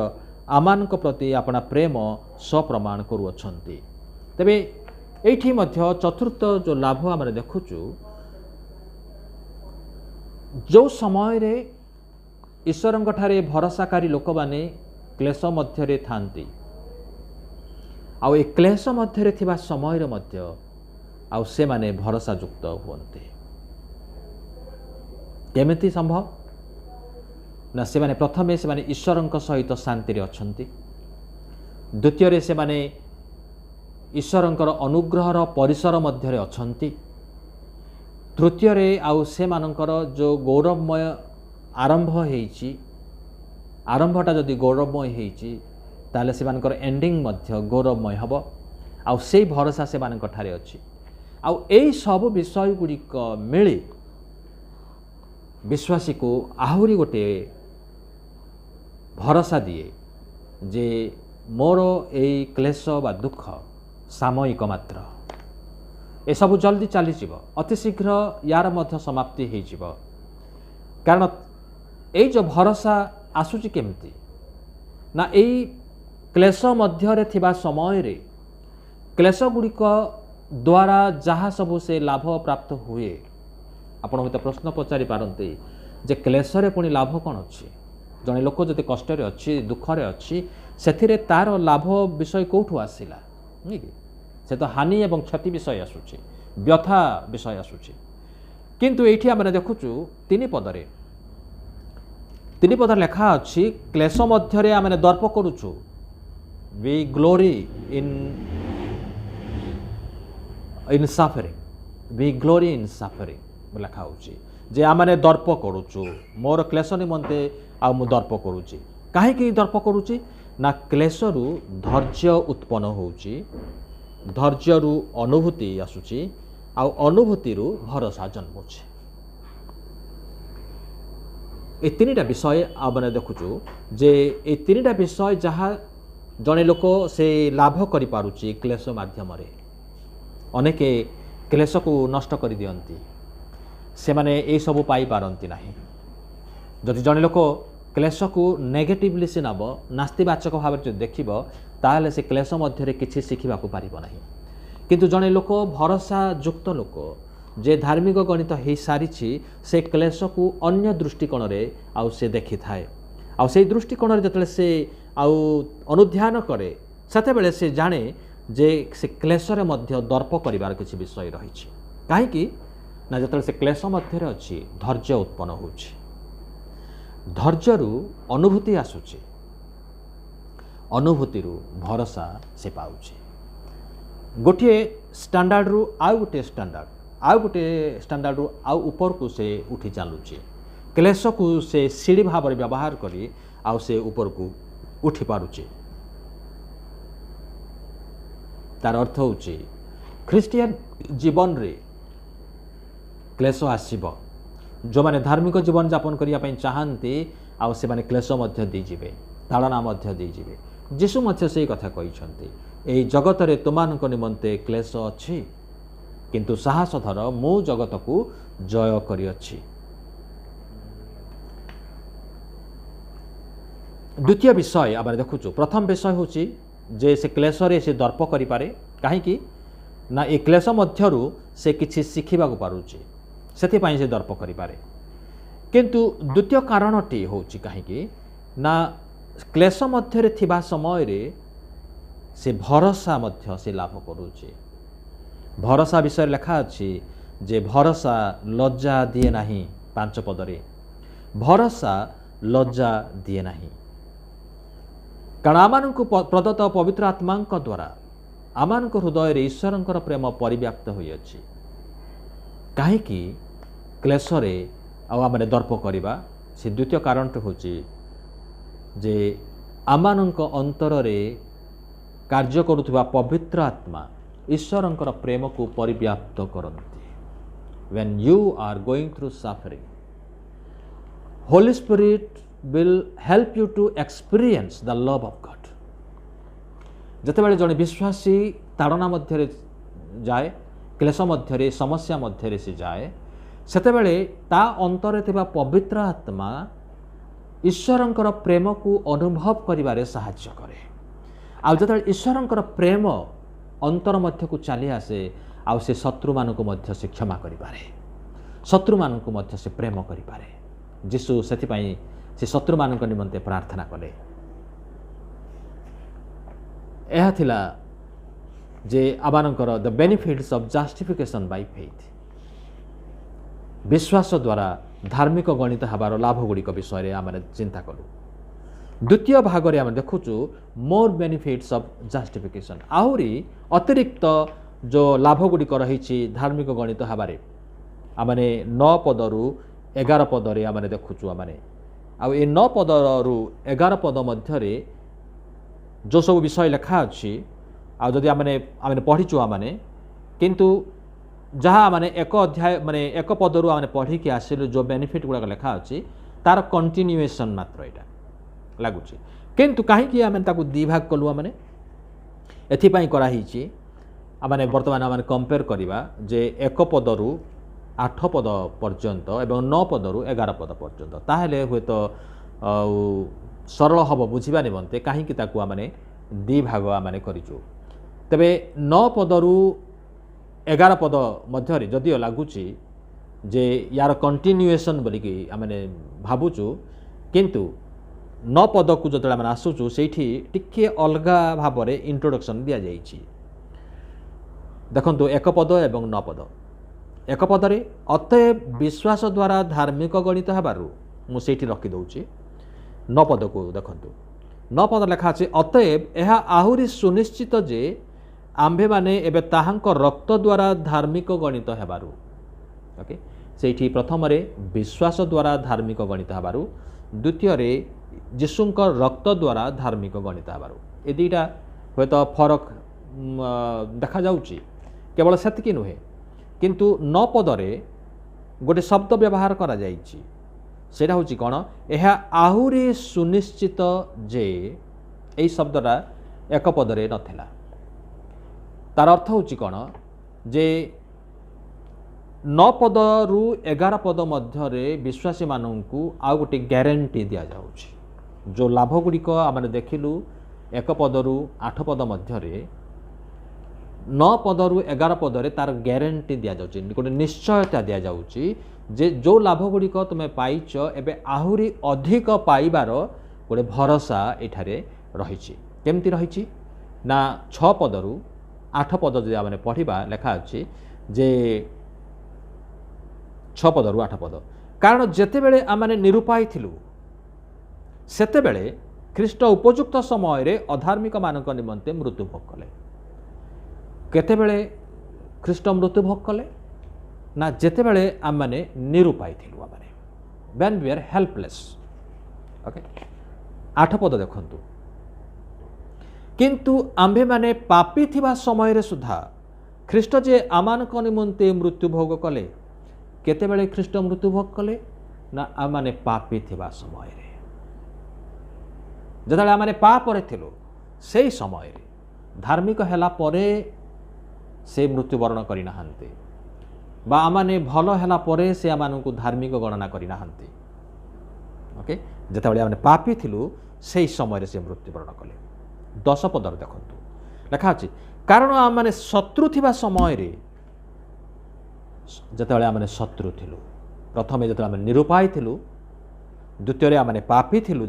आमानक प्रति अपना प्रेम सप्रमाण करुअछंती। तेबे एठी मध्य चतुर्थ जो लाभ आम देखुचु, जो समय रे ईश्वरंक ठारे भरोसाकारी लोक माने क्लेश मध्यरे थांती, आउ ए क्लेश मध्यरे थिबा समय रे मध्य आउ से माने भरोसा युक्त हुअन्ते। केमिति संभव ना से माने प्रथमे से माने ईश्वरंक सहित शांति रे अछंती, द्वितीय रे से माने ईश्वरंकर अनुग्रहर परिसर मध्यरे अछंती, तृतीय रे आउ से मानकर जो गौरवमय आरंभ हेइची, आरंभटा जदि गौरवमय हेइची ताले से मानकर एंडिंग मध्य गौरवमय हबो, आउ सेई भरोसा से मानक ठारे अछि। आउ एई सब विषय गुड़िक मिली विश्वासी को आहुरी गोटे भरोसा दिए जे मोर एई क्लेश बा दुख सामयिक मात्र, ए सब जल्दी चली जीव, अति शीघ्र यार मध्य समाप्ति हो जीव। कारण एई जो भरोसा आसुची केमती ना एई क्लेश मध्यरे थिबा समय रे क्लेश गुड़िक द्वारा जहाँ सबु से लाभ प्राप्त हुए, आपण मते प्रश्न पचारि पारंते जे क्लेश रे पुणी लाभ कौन अच्छी। जड़े लोक जदि कष्ट अच्छी दुखरे अच्छी से तार लाभ विषय कौठू आसला नहीं कि से तो हानि एवं क्षति विषय आसूची, व्यथा विषय आसूची। किंतु एठी आम देखुचु तीन पदर लेखा अच्छी क्लेश मध्यरे आम दर्प करुचु, we glory in suffering, we glory in suffering लेखा होची जे आमने दर्प करुचु, मोर क्लेश निमंते आ मु दर्प करुची। काहे दर्प करुची ना क्लेशरू धैर्य उत्पन्न होची, धैर्यरू अनुभूति आसुची, आ अनुभूति भरोसा जन्मुची। ए तीनटा विषय आमने देखुचु जे ए तीनटा विषय जहाँ जड़े लोक से लाभ करि पारुची क्लेश माध्यम रे। अनेके क्लेश को नष्ट कर दियंती, से माने ए सब पाई पारंती नाही। जदि जड़े लोक क्लेश को नेगेटिवली से नब, नास्तिवाचक भाव में देखिब ताहले से क्लेश मध्य किसी शिखा पारिब नाही। किंतु जड़े लोक भरोसा युक्त लोक जे धार्मिक गणित हो सारी से क्लेश को अन्य दृष्टिकोण रे आउ से देखि थाए, आउ से दृष्टिकोण रे जतले से आउ अनुध्यान करे सेतेबेले से जाने जे से क्लेश रे मध्य दर्प करिवार किछि विषय रहिछि। काहेकि ना जतले से क्लेश मध्य अच्छी धैर्य उत्पन्न होछि, धैर्यरू अनुभूति आसुची, अनुभूति भरोसा से पाउछि। गोटे स्टैंडर्ड रु आउ गोटे स्टैंडर्ड, आउ गोटे स्टैंडर्ड रु आउ ऊपर को से उठी चलुछि। क्लेश को से सीढ़ी भाव में व्यवहार करी आउ से ऊपर को उठी पारुछि। तार अर्थ होछि ख्रिस्टियन जीवन रे क्लेश आसीबो। जो माने धार्मिक जीवन यापन करिया पई चाहंती आउ से माने क्लेश मध्य दी जिवे, ताड़ना मध्य दी जिवे। यीशु मध्य से कथा कहिसंती, एई जगत रे तुमानक निमंते क्लेश अछि, किंतु साहस धर, मु जगत को जय करि अछि। द्वितीय विषय आम देखुचु, प्रथम विषय होछि जे से क्लेश रे से दर्प करि पारे। काहेकि ना ए क्लेश मध्यरु से किछि शिखिबाकु पारुछि, सेथिपाई से दर्प करि पारे। किंतु द्वितीय कारणटी होछि काहेकि ना क्लेश मध्यरे थिबा समय रे से भरोसा मध्य से लाभ करुछि। भरोसा विषय लेखा अछि जे भरोसा लज्जा दिए नाही। 5 पदरे भरोसा लज्जा दिए नाही। कारण आमानଙ୍କୁ प्रदत्त पवित्र आत्माଙ୍କ द्वारा आमानଙ୍କ हृदय रे ईश्वरଙ୍କର प्रेम परिव्याप्त होई अछि। काहेकि क्लेश रे आमने दर्प करिबा से द्वितीय कारणटी होछि जे आमानଙ୍କ अंतर रे कार्य करुथबा पवित्र आत्मा ईश्वरଙ୍କର प्रेम को परिव्याप्त करନ୍ତି। When you are going through suffering, Holy Spirit will help you to experience the love of God. जतेबेले जने विश्वासी ताड़ना मध्य जाए, क्लेश मध्य समस्या मध्य से जाए, सेतेबेले ता अंतरे थिबा पवित्र आत्मा ଈଶ୍ୱରଙ୍କର ପ୍ରେମକୁ ଅନୁଭବ କରିବାରେ ସାହାଯ୍ୟ କରେ। ଆଉ ଯେତେବେଳେ ଈଶ୍ୱରଙ୍କର ପ୍ରେମ ଅନ୍ତର ମଧ୍ୟକୁ ଚାଲି ଆସେ ଆଉ ସେ ଶତ୍ରୁମାନଙ୍କୁ ମଧ୍ୟ ସେ କ୍ଷମା କରିପାରେ, ଶତ୍ରୁମାନଙ୍କୁ ମଧ୍ୟ ସେ ପ୍ରେମ କରିପାରେ। ଯୀଶୁ ସେଥିପାଇଁ ସେ ଶତ୍ରୁମାନଙ୍କ ନିମନ୍ତେ ପ୍ରାର୍ଥନା କଲେ। ଏହା ଥିଲା ଯେ ଆମମାନଙ୍କର ଦ ବେନିଫିଟ୍ସ ଅଫ୍ ଜଷ୍ଟିଫିକେସନ୍ ବାଇ ଫେଥ୍, ବିଶ୍ୱାସ ଦ୍ୱାରା ଧାର୍ମିକ ଗଣିତ ହେବାର ଲାଭ ଗୁଡ଼ିକ ବିଷୟରେ ଆମେ ଚିନ୍ତା କଲୁ। ଦ୍ୱିତୀୟ ଭାଗରେ ଆମେ ଦେଖୁଛୁ ମୋର୍ ବେନିଫିଟ୍ସ ଅଫ୍ ଜଷ୍ଟିଫିକେସନ୍, ଆହୁରି ଅତିରିକ୍ତ ଯେଉଁ ଲାଭ ଗୁଡ଼ିକ ରହିଛି ଧାର୍ମିକ ଗଣିତ ହେବାରେ। ଆମେ 9 ପଦରୁ 11 ପଦରେ ଆମେ ଦେଖୁଛୁ। ଆଉ ଏ 9 ପଦରୁ 11 ପଦ ମଧ୍ୟରେ ଯେଉଁ ସବୁ ବିଷୟ ଲେଖା ଅଛି, ଆଉ ଯଦି ଆମେ ପଢ଼ିଛୁ କିନ୍ତୁ ଯାହା ଏକ ଅଧ୍ୟାୟ ଏକ ପଦରୁ ଆମେ ପଢ଼ିକି ଆସିଲୁ ଯେଉଁ ବେନିଫିଟ୍ ଗୁଡ଼ାକ ଲେଖା ଅଛି ତାର କଣ୍ଟିନ୍ୟୁଏସନ୍ ମାତ୍ର ଏଇଟା ଲାଗୁଛି। କିନ୍ତୁ କାହିଁକି ଆମେ ତାକୁ ଦୁଇ ଭାଗ କଲୁ? ଏଥିପାଇଁ କରାହେଇଛି ବର୍ତ୍ତମାନ କମ୍ପେୟାର କରିବା ଯେ 1 ପଦରୁ 8 ପଦ ପର୍ଯ୍ୟନ୍ତ ଏବଂ 9 ପଦରୁ 11 ପଦ ପର୍ଯ୍ୟନ୍ତ, ତାହେଲେ ହୁଏତ ସରଳ ହେବ ବୁଝିବା ନିମନ୍ତେ କାହିଁକି ତାକୁ ଦୁଇ ଭାଗ କରିଛୁ। ତେବେ 9 ପଦରୁ 11 ପଦ ମଧ୍ୟରେ ଯଦିଓ ଲାଗୁଛି ଯେ ୟାର କଣ୍ଟିନ୍ୟୁଏସନ୍ ବୋଲିକି ଆମେ ଭାବୁଛୁ, କିନ୍ତୁ 9 ପଦକୁ ଯେତେବେଳେ ଆମେ ଆସୁଛୁ ସେଇଠି ଟିକିଏ ଅଲଗା ଭାବରେ ଇଣ୍ଟ୍ରୋଡକ୍ସନ୍ ଦିଆଯାଇଛି। ଦେଖନ୍ତୁ 1 ପଦ ଏବଂ 9 ପଦ। 1 ପଦରେ ଅତଏବ ବିଶ୍ୱାସ ଦ୍ୱାରା ଧାର୍ମିକ ଗଣିତ ହେବାରୁ, ମୁଁ ସେଇଠି ରଖିଦେଉଛି। 9 ପଦକୁ ଦେଖନ୍ତୁ। 9 ପଦ ଲେଖା ଅଛି, ଅତଏବ ଏହା ଆହୁରି ସୁନିଶ୍ଚିତ ଯେ ଆମ୍ଭେମାନେ ଏବେ ତାହାଙ୍କ ରକ୍ତ ଦ୍ୱାରା ଧାର୍ମିକ ଗଣିତ ହେବାରୁ। ଓକେ, ସେଇଠି ପ୍ରଥମରେ ବିଶ୍ୱାସ ଦ୍ୱାରା ଧାର୍ମିକ ଗଣିତ ହେବାରୁ, ଦ୍ୱିତୀୟରେ ଯୀଶୁଙ୍କ ରକ୍ତ ଦ୍ୱାରା ଧାର୍ମିକ ଗଣିତ ହେବାରୁ। ଏ ଦୁଇଟା ହୁଏତ ଫରକ ଦେଖାଯାଉଛି। କେବଳ ସେତିକି ନୁହେଁ, କିନ୍ତୁ 9 ପଦରେ ଗୋଟେ ଶବ୍ଦ ବ୍ୟବହାର କରାଯାଇଛି। ସେଇଟା ହେଉଛି କ'ଣ? ଏହା ଆହୁରି ସୁନିଶ୍ଚିତ ଯେ। ଏହି ଶବ୍ଦଟା 1 ପଦରେ ନଥିଲା। ତାର ଅର୍ଥ ହେଉଛି କ'ଣ? ଯେ 9 ପଦରୁ 11 ପଦ ମଧ୍ୟରେ ବିଶ୍ୱାସୀମାନଙ୍କୁ ଆଉ ଗୋଟେ ଗ୍ୟାରେଣ୍ଟି ଦିଆଯାଉଛି। ଯେଉଁ ଲାଭ ଗୁଡ଼ିକ ଆମେ ଦେଖିଲୁ 1 ପଦରୁ 8 ପଦ ମଧ୍ୟରେ, 9 ପଦରୁ 11 ପଦରେ ତାର ଗ୍ୟାରେଣ୍ଟି ଦିଆଯାଉଛି, ଗୋଟେ ନିଶ୍ଚୟତା ଦିଆଯାଉଛି ଯେ ଯେଉଁ ଲାଭ ଗୁଡ଼ିକ ତୁମେ ପାଇଛ ଏବେ ଆହୁରି ଅଧିକ ପାଇବାର ଗୋଟେ ଭରସା ଏଠାରେ ରହିଛି। କେମିତି ରହିଛି ନା 6 ପଦରୁ 8 ପଦ ଯଦି ଆମେ ପଢ଼ିବା, ଲେଖା ଅଛି ଯେ 6 ପଦରୁ 8 ପଦ, କାରଣ ଯେତେବେଳେ ଆମେ ନିରୁପାୟ ଥିଲୁ ସେତେବେଳେ ଖ୍ରୀଷ୍ଟ ଉପଯୁକ୍ତ ସମୟରେ ଅଧାର୍ମିକମାନଙ୍କ ନିମନ୍ତେ ମୃତ୍ୟୁଭୋଗ କଲେ। କେତେବେଳେ ଖ୍ରୀଷ୍ଟ ମୃତ୍ୟୁଭୋଗ କଲେ? ନା ଯେତେବେଳେ ଆମେ ନିରୁପାୟ ଥିଲୁ, when we are helpless। Okay, 8 ପଦ ଦେଖନ୍ତୁ, କିନ୍ତୁ ଆମ୍ଭେମାନେ ପାପୀ ଥିବା ସମୟରେ ସୁଦ୍ଧା ଖ୍ରୀଷ୍ଟ ଯେ ଆମମାନଙ୍କ ନିମନ୍ତେ ମୃତ୍ୟୁଭୋଗ କଲେ। କେତେବେଳେ ଖ୍ରୀଷ୍ଟ ମୃତ୍ୟୁଭୋଗ କଲେ? ନା ଆମମାନେ ପାପୀ ଥିବା ସମୟରେ, ଯେତେବେଳେ ଆମେ ପାପରେ ଥିଲୁ ସେହି ସମୟରେ। ଧାର୍ମିକ ହେଲା ପରେ ସେ ମୃତ୍ୟୁବରଣ କରିନାହାନ୍ତି, ବା ଆମମାନେ ଭଲ ହେଲା ପରେ ସେ ଆମମାନଙ୍କୁ ଧାର୍ମିକ ଗଣନା କରିନାହାନ୍ତି। ଓକେ, ଯେତେବେଳେ ଆମେ ପାପୀ ଥିଲୁ ସେହି ସମୟରେ ସେ ମୃତ୍ୟୁବରଣ କଲେ। 10 ପଦରେ ଦେଖନ୍ତୁ ଲେଖା ଅଛି, କାରଣ ଆମମାନେ ଶତ୍ରୁ ଥିବା ସମୟରେ, ଯେତେବେଳେ ଆମେ ଶତ୍ରୁ ଥିଲୁ, ପ୍ରଥମେ ଯେତେବେଳେ ଆମେ ନିରୁପାୟ ଥିଲୁ, ଦ୍ୱିତୀୟରେ ଆମେ ପାପୀ ଥିଲୁ,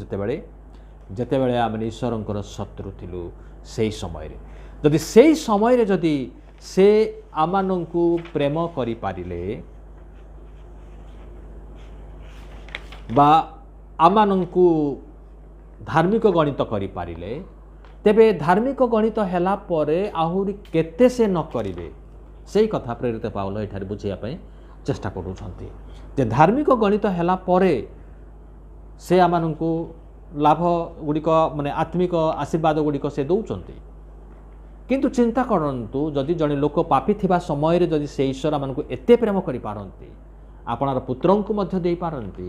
ଯେତେବେଳେ ଆମେ ଈଶ୍ୱରଙ୍କର ଶତ୍ରୁ ଥିଲୁ ସେହି ସମୟରେ, ଯଦି ସେହି ସମୟରେ ଯଦି ସେ ଆମମାନଙ୍କୁ ପ୍ରେମ କରିପାରିଲେ ବା ଆମମାନଙ୍କୁ ଧାର୍ମିକ ଗଣିତ କରିପାରିଲେ, ତେବେ ଧାର୍ମିକ ଗଣିତ ହେଲା ପରେ ଆହୁରି କେତେ ସେ ନ କରିବେ, ସେଇ କଥା ପ୍ରେରିତ ପାଉଲ ଏଠାରେ ବୁଝିବା ପାଇଁ ଚେଷ୍ଟା କରୁଛନ୍ତି। ଯେ ଧାର୍ମିକ ଗଣିତ ହେଲା ପରେ ସେ ଆମମାନଙ୍କୁ ଲାଭ ଗୁଡ଼ିକ ଆତ୍ମିକ ଆଶୀର୍ବାଦ ଗୁଡ଼ିକ ସେ ଦେଉଛନ୍ତି। କିନ୍ତୁ ଚିନ୍ତା କରନ୍ତୁ, ଯଦି ଜଣେ ଲୋକ ପାପୀ ଥିବା ସମୟରେ ଯଦି ସେ ଈଶ୍ୱର ଆମମାନଙ୍କୁ ଏତେ ପ୍ରେମ କରିପାରନ୍ତି, ଆପଣାର ପୁତ୍ରଙ୍କୁ ମଧ୍ୟ ଦେଇପାରନ୍ତି,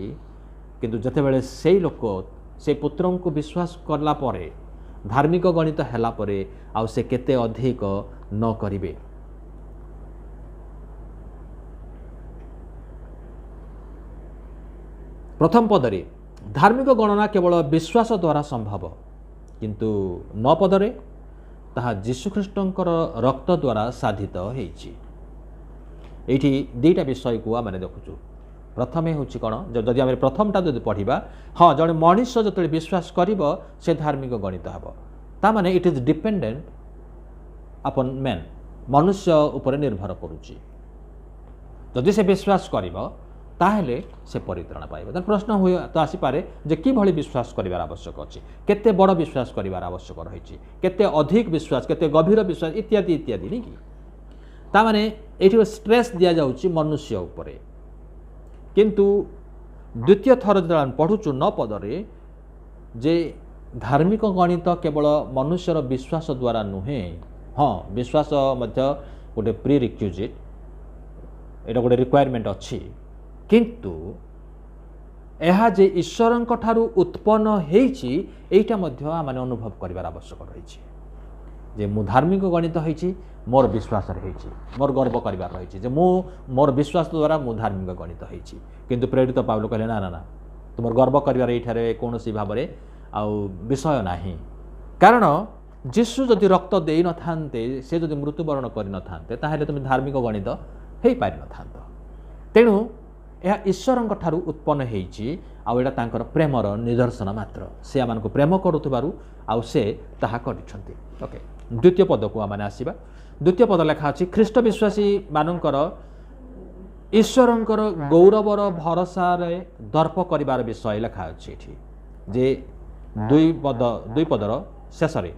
କିନ୍ତୁ ଯେତେବେଳେ ସେଇ ଲୋକ ସେ ପୁତ୍ରଙ୍କୁ ବିଶ୍ୱାସ କଲା ପରେ, ଧାର୍ମିକ ଗଣିତ ହେଲା ପରେ ଆଉ ସେ କେତେ ଅଧିକ ନ କରିବେ। ପ୍ରଥମ ପଦରେ धार्मिक गणना केवल विश्वास द्वारा संभव किंतु 9 पदरे ताहा जीशुख्रीष्टंकर रक्त द्वारा साधित होईछि। एठी दुईटा विषय को आम देखुचु। प्रथमे हूँ कौन जदि आम प्रथमटा जब पढ़ा हाँ जड़े मनुष्य जो विश्वास करिब से धार्मिक गणित हे ताने it is dependent upon man मनुष्य उपर निर्भर करुच्ची। जदि से विश्वास करिब ताहेले से परित्राण पाइब। प्रश्न हुए तो आसीपे जे किभଳି विश्वास करिवार आवश्यक अछि, केते बड़ विश्वास करिवार आवश्यक रहिछि, केते अधिक विश्वास, केते गभीर विश्वास इत्यादि इत्यादि नहीं कि ताने एठी स्ट्रेस दिया जाउछि मनुष्य उपरे। किंतु द्वितीय थर जो पढ़ुचु 9 पदरे जे धार्मिक गणित केवल मनुष्यर विश्वास द्वारा नुहे, हाँ विश्वास मध्य गोटे प्री रिक्विजिट एटा गोटे रिक्वायरमेंट अच्छी, किंतु यह जे ईश्वरंक ठारू उत्पन्न होईछि एटा मध्य आमाने अनुभव करिवार आवश्यक रहिछि जे मु धार्मिक गणित होईछि मोर विश्वास रहिछि, मोर गर्व करिवार रहिछि जे मु मोर विश्वास द्वारा मु धार्मिक गणित होईछि। किंतु प्रेरित पाउल कहले ना ना ना तुमर गर्व करिवार एठारे कोनोसी भाबरे आउ विषय नाही, कारण जीशु जदि रक्त देई न थान्ते, से जदि मृत्युवरण करि न थान्ते ताहेले तुम धार्मिक गणित हेई पारि न थान्त। तेणु यह ईश्वरंक ठारू उत्पन्न होईछि आउ एटा तांकर प्रेमर निदर्शन मात्र, से आमानकु प्रेम करुथबारु आउ से ताहा करिछन्ति। ओके द्वितीय पद को आमाने आसीबा। द्वितीय पद लेखा अछि ख्रीष्ट विश्वासी मानकर ईश्वरंकर गौरवर भरोसा रे दर्प करिवार विषय लेखा अछि एठी जे दुई पदर शेष रे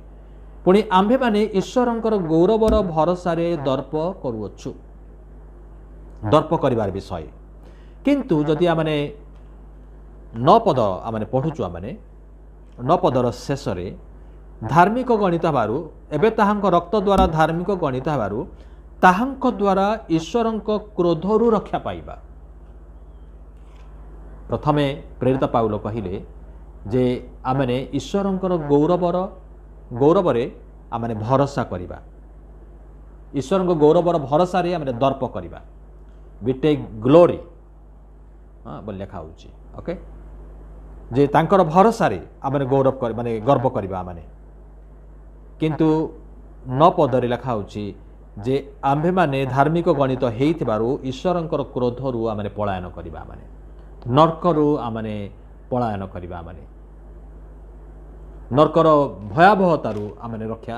पुणी आम्भे माने ईश्वरंकर गौरवर भरोसा रे दर्प करूअछु, दर्प करिवार विषय। किंतु जदि आमने 9 पद आमने पढ़ुचु आमने 9 पदर शेष रे धार्मिक गणित हबारु एबे ताहांक रक्त द्वारा धार्मिक गणित हबारु ताहांक द्वारा ईश्वरंक क्रोधरु रक्षा पाइबा। प्रथमे प्रेरित पाउल कहिले जे आमने ईश्वरंकर गौरवरे आमने भरोसा करिबा, ईश्वरंक गौरवर भरोसा रे आमने दर्प करिबा, वी टेक ग्लोरी हाँ बोल लिखा होची। ओके जे तांकर भरोसा रे आमने गौरव कर माने गर्व करिबा आमने। किंतु 9 पदरे लिखा होची जे आम्भे माने धार्मिक गणित हेइथिबारु ईश्वरंकर क्रोधरु आमने पलायन करिबा, आमने नरकरु आमने पलायन करिबा, आमने नरकर भयावहतारु आमने रक्षा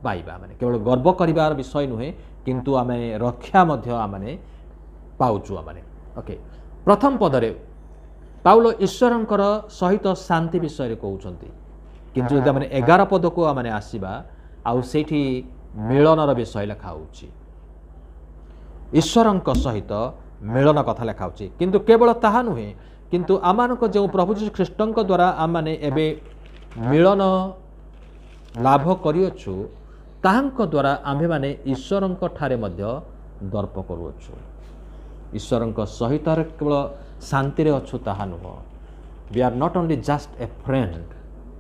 पाइबा। आमने केवल गर्व करिबार विषय नुहे किंतु आमे रक्षा मध्य आमने पाउचु आमने। ओके प्रथम पदरे पाउल ईश्वरंकर सहित शांति विषय कहउछंती, किंतु जदि आमने 11 पद को आमने आसीबा आउ सेठी मिलनर विषय लेखा होची, ईश्वरंक सहित मिलन कथा लेखा होची। किंतु केवल ताहा नुहे किंतु आमानक जो प्रभु जीशु ख्रीष्टंक द्वारा आमाने एबे मिलन लाभ करियछु ताहांक द्वारा आम्भे माने ईश्वरंक ठारे मध्य दर्प करूछु। ईश्वरंक सहित केवल शांति रे अछु ताहा नुह, we are not only just a friend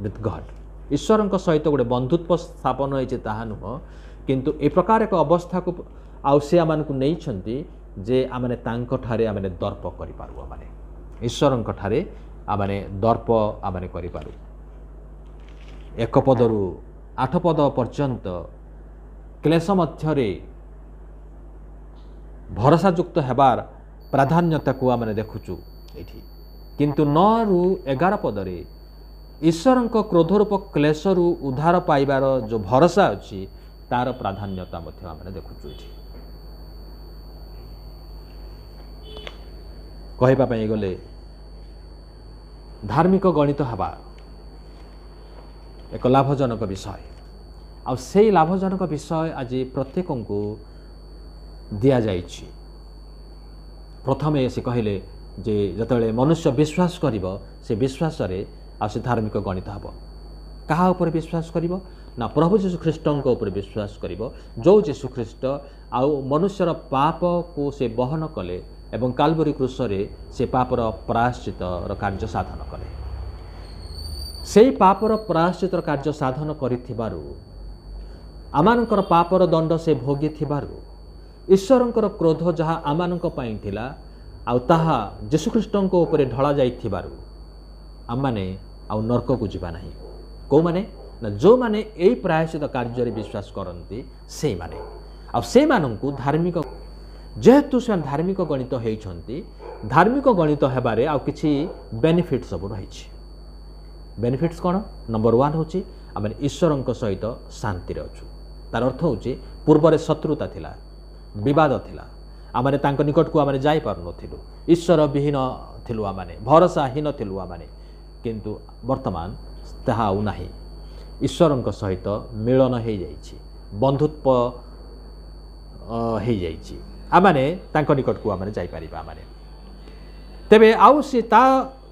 with God, ईश्वरंक सहित गोटे बंधुत्व स्थापन होइछे ताहा नुह, किंतु ए प्रकार एक अवस्था को आउ से आमानकु नेइछंती जे आमाने तांक ठारे आमाने दर्प करि पारु, आमाने ईश्वरंक ठारे आमाने दर्प आमाने करि पारु। 1 पदरु 8 पद पर्यंत क्लेश मध्यरे भरोसायुक्त हेबार प्राधान्यता को आमने देखुचु एठी। किंतु 9 रु 11 पदरे ईश्वरंक क्रोधरूप क्लेशरु उद्धार पाइबार जो भरोसा अछि तार प्राधान्यता मध्य आमने देखुचु एठी। कहबा पई गले धार्मिक गणित हवा एक लाभजनक विषय, आ से लाभजनक विषय आज प्रत्येक को दिया जाइछि। प्रथमे से कहले जे जतले मनुष्य विश्वास करिवो से विश्वास रे आ से धार्मिक गणित हबो। कहा ऊपर विश्वास करिवो ना प्रभु जीशु ख्रीष्टंक ऊपर विश्वास करिवो, जो जीशु ख्रीष्ट आउ मनुष्यर पाप को से बहन कले एवं काल्वरी क्रूस रे से पापर प्रायश्चित कार्य साधन कले। सेई पापर प्रायश्चित कार्य साधन करिथिबारु आमानकर पापर दंड से भोगी थिबारु ईश्वरंकर क्रोध जहाँ आमानक पई थिला आउ ताहा जीशुख्रीष्टंक उपरे ढला जाइथिबारु आमने आउ नरक को जीवा नहीं को माने ना जो माने एई प्रायश्चित कार्य विश्वास करती से माने आ से माननकु धार्मिक जेहेतु से धार्मिक गणित होती धार्मिक गणित हेबारे आउ किछि बेनिफिट सब रही बेनिफिट्स कौन नंबर 1 हूँ आम ईश्वर सहित शांति अच्छु तार अर्थ हूँ पूर्व शत्रुता थिला विवाद थिला आम निकट को आम जापारूँ ईश्वर विहीन थिलु आम भरोसाहीन थिलु आम किंतु वर्तमान ताहा आउ नाही ईश्वर सहित मिलन हो जाइछि बंधुत्व हो जाइछि आमने निकट को आम जापर आम तेबे आउ सी ता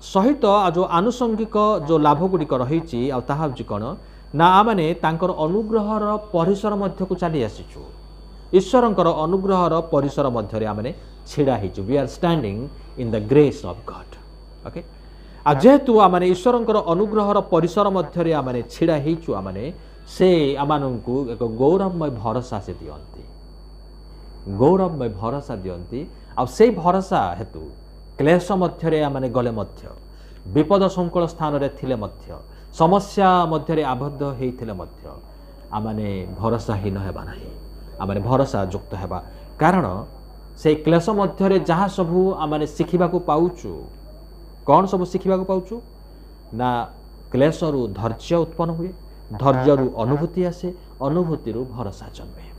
सहित जो आनुषंगिक जो लाभ गुड़िक रही कौन ना आमने तांकर अनुग्रहर परिसर मध्य को चली आसीचु ईश्वरंकर अनुग्रहर परिसर मध्य आमने छिड़ा होइछु we are standing in the grace of God okay आ जेहेतु आमने ईश्वरंकर अनुग्रहर परिसर मध्य आमने छिड़ा होइछु आमने से आमानंकु एक गौरवमय भरोसा से दियंती गौरवमय भरोसा दियंती आ से भरोसा हेतु क्लेश मध्य आमने गले मध्य विपद संकुल स्थान रे थिले मध्य समस्या मध्य आबद्ध होइथिले मध्य आमने भरोसाहीन हेबा नाही आमने भरोसा युक्त हेबा कारण से क्लेश मध्य जहाँ सबू आमने शिखिबा को पाउछु कौन सब शिखिबा को पाउछु ना क्लेश रु धैर्य उत्पन्न हुए धैर्य रु अनुभूति आसे अनुभूति रु भरोसा जन्मे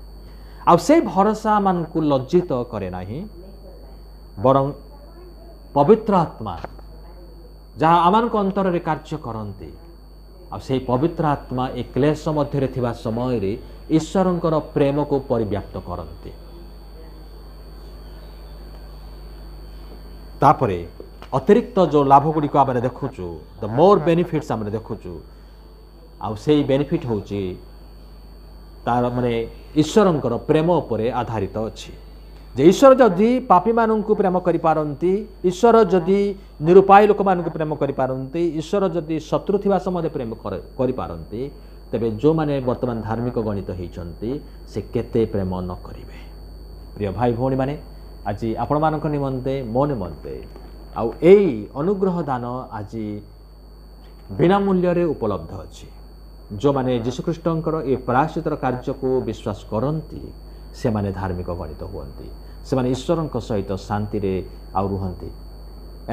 आ से भरोसा मान को लज्जित करे नाही बरं पवित्र आत्मा जहाँ आमान को अंतर रे कार्य करती आ से पवित्र आत्मा ए क्लेश मध्य थिबा समय रे ईश्वरंकर प्रेम को परिव्याप्त करती तापरे अतिरिक्त जो लाभ गुड़ी को आम देखुचु द मोर बेनिफिट्स आम देखुचु आ से बेनिफिट होची तार माने ईश्वरंकर प्रेम उपरे आधारित अच्छी जे ईश्वर जदि पापी मानू प्रेम करि पारंती ईश्वर जदि निरुपाय लोक मानू प्रेम करि पारंती ईश्वर जदि शत्रु थिबा समय प्रेम करि पारंती तेबे जो माने वर्तमान धार्मिक गणित होइचंती से केते प्रेम न करिवे प्रिय भाई भौणी माने आज आपण मानक निमंते मो निमंते आउ एई अनुग्रह दान आज बिना मूल्य रे उपलब्ध अछि जो माने यीशुख्रीष्टंकर ए प्रायश्चितर कार्य को विश्वास करंती से माने धार्मिक गणित हुअन्ति से माने ईश्वरंक सहित शांति रे आउ रुहन्ति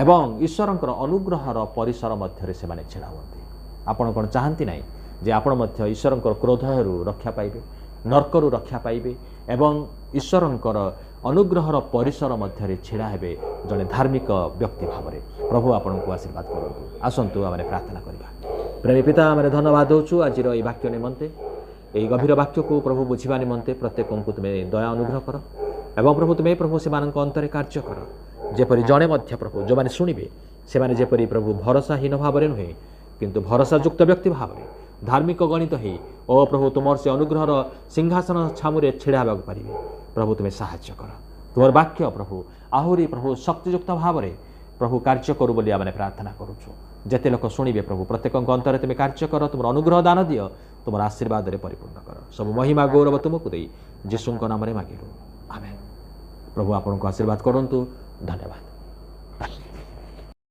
एवं ईश्वरंकर अनुग्रहर परिसर मध्य से माने छिड़ा हुअन्ति आपण कोन चाहन्ति नै जे आपण मध्य ईश्वरंकर क्रोधरु रक्षा पाइबे नरकरु रक्षा पाइबे एवं ईश्वरंकर अनुग्रहर परिसर मध्य छिड़ा हेबे जने धार्मिक व्यक्ति भावरे प्रभु आपण को आशीर्वाद करंतु आसंतु आमे प्रार्थना करिबा प्रेमी पिता आमे धन्यवाद दोछु आजिर ए वाक्य निमंते यही गभीर वाक्य को प्रभु बुझा निमंते प्रत्येक को तुम्हें दया अनुग्रह कर एवं प्रभु तुम्हें प्रभु से अंतरे कार्य कर जेपरी जड़े मध्य प्रभु जो मैंने शुणवे से माने जेपरी प्रभु भरोसाहीन भाव में नुहे किंतु भरोसायुक्त व्यक्ति भाव में धार्मिक गणित ही ओ प्रभु तुम से अनुग्रहर सिंहासन छामुरे छिड़ा होगा पारे प्रभु तुम्हें साहाय्य कर तुम वाक्य प्रभु आहरी प्रभु शक्तियुक्त भाव में प्रभु कार्य करू बोली आमे प्रार्थना करुछु जेते लोक शुणिबे प्रभु प्रत्येक अंतरे तुम्हें कार्य कर तुम अनुग्रह दान दियो तुम आशीर्वाद रे परिपूर्ण कर सब महिमा गौरव तुमको दे यीशुଙ୍କ नाम रे मागिलु आमेन प्रभु आपन को आशीर्वाद करंतु धन्यवाद।